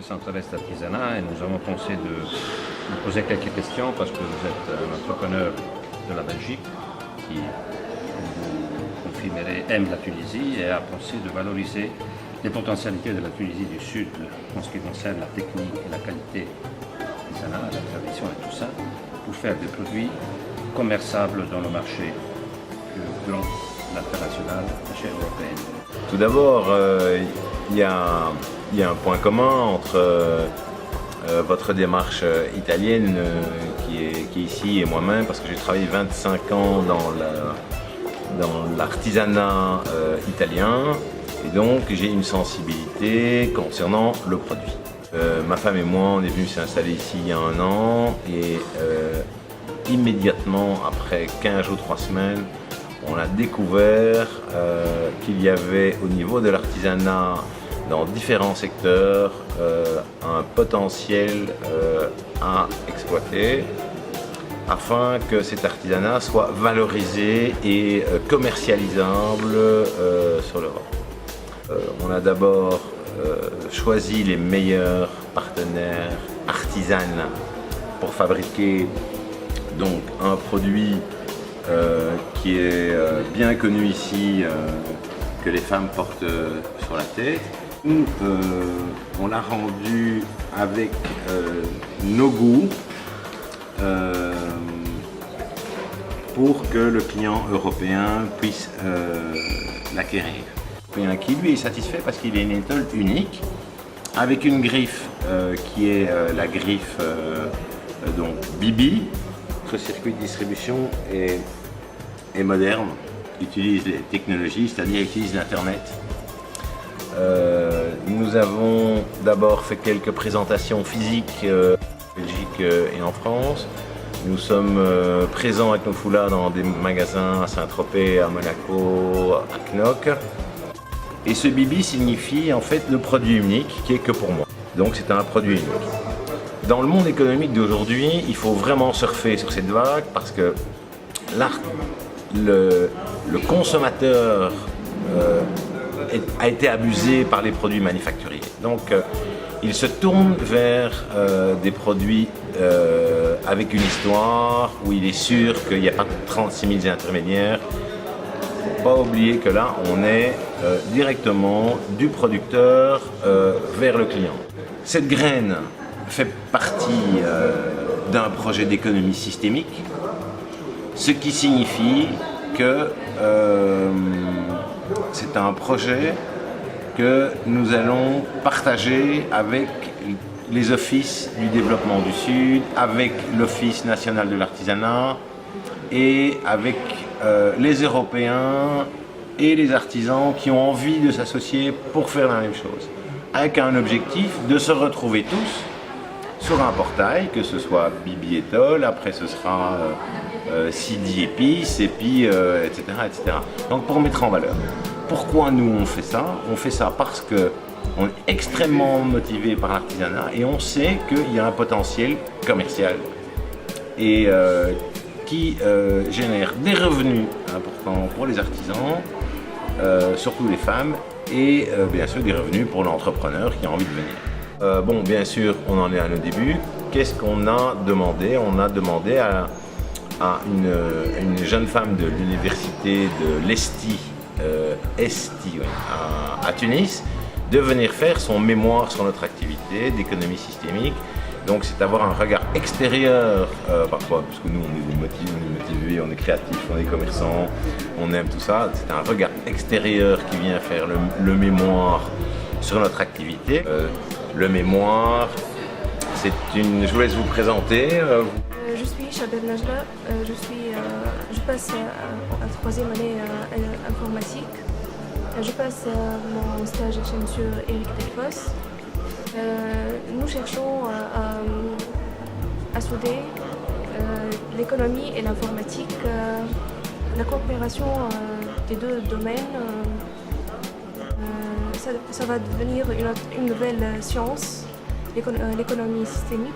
Centre-Est Artisanat et nous avons pensé de vous poser quelques questions parce que vous êtes un entrepreneur de la Belgique qui, comme vous confirmerez, aime la Tunisie et a pensé de valoriser les potentialités de la Tunisie du Sud en ce qui concerne la technique et la qualité artisanale, la tradition et tout ça, pour faire des produits commerçables dans le marché plus grand, l'international, la chaîne européenne. Tout d'abord, il y a un point commun entre votre démarche italienne qui est ici et moi-même, parce que j'ai travaillé 25 ans dans l'artisanat italien et donc j'ai une sensibilité concernant le produit. Ma femme et moi, on est venus s'installer ici il y a 1 an et immédiatement après 15 jours, 3 semaines, on a découvert qu'il y avait au niveau de l'artisanat dans différents secteurs un potentiel à exploiter afin que cet artisanat soit valorisé et commercialisable sur l'Europe. On a d'abord choisi les meilleurs partenaires artisanes pour fabriquer donc un produit qui est bien connu ici, que les femmes portent sur la tête. Nous, on l'a rendu avec nos goûts pour que le client européen puisse l'acquérir. Qui lui est satisfait parce qu'il est une étole unique avec une griffe qui est la griffe donc Bibi. Notre circuit de distribution est moderne, utilise les technologies, c'est-à-dire utilise l'Internet. Nous avons d'abord fait quelques présentations physiques en Belgique et en France. Nous sommes présents avec nos foulards dans des magasins à Saint-Tropez, à Monaco, à Knock. Et ce Bibi signifie en fait le produit unique qui est que pour moi. Donc c'est un produit unique. Dans le monde économique d'aujourd'hui, il faut vraiment surfer sur cette vague parce que le consommateur a été abusé par les produits manufacturiers. Donc il se tourne vers des produits avec une histoire où il est sûr qu'il n'y a pas 36 000 intermédiaires. Il ne faut pas oublier que là, on est directement du producteur vers le client. Cette graine fait partie d'un projet d'économie systémique, ce qui signifie que c'est un projet que nous allons partager avec les offices du développement du Sud, avec l'Office national de l'artisanat et avec les Européens et les artisans qui ont envie de s'associer pour faire la même chose, avec un objectif de se retrouver tous sur un portail, que ce soit Bibi Étole, après ce sera Sidi Épices, et puis etc., etc. Donc pour mettre en valeur. Pourquoi nous on fait ça? On fait ça parce qu'on est extrêmement motivé par l'artisanat et on sait qu'il y a un potentiel commercial et qui génère des revenus importants pour les artisans, surtout les femmes, et bien sûr des revenus pour l'entrepreneur qui a envie de venir. Bon, bien sûr, on en est à nos débuts. Qu'est-ce qu'on a demandé? On a demandé à une jeune femme de l'université de l'Esti, à Tunis, de venir faire son mémoire sur notre activité d'économie systémique. Donc c'est avoir un regard extérieur parfois, parce que nous on est motivés, on est créatifs, on est commerçants, on aime tout ça. C'est un regard extérieur qui vient faire le mémoire sur notre activité. Le mémoire, c'est je vous laisse vous présenter. Je suis Chabel Najla, je passe en 3e année informatique. Je passe mon stage chez M. Eric Delfos. Nous cherchons à souder l'économie et l'informatique, la coopération des deux domaines. Ça va devenir une nouvelle science, l'économie systémique.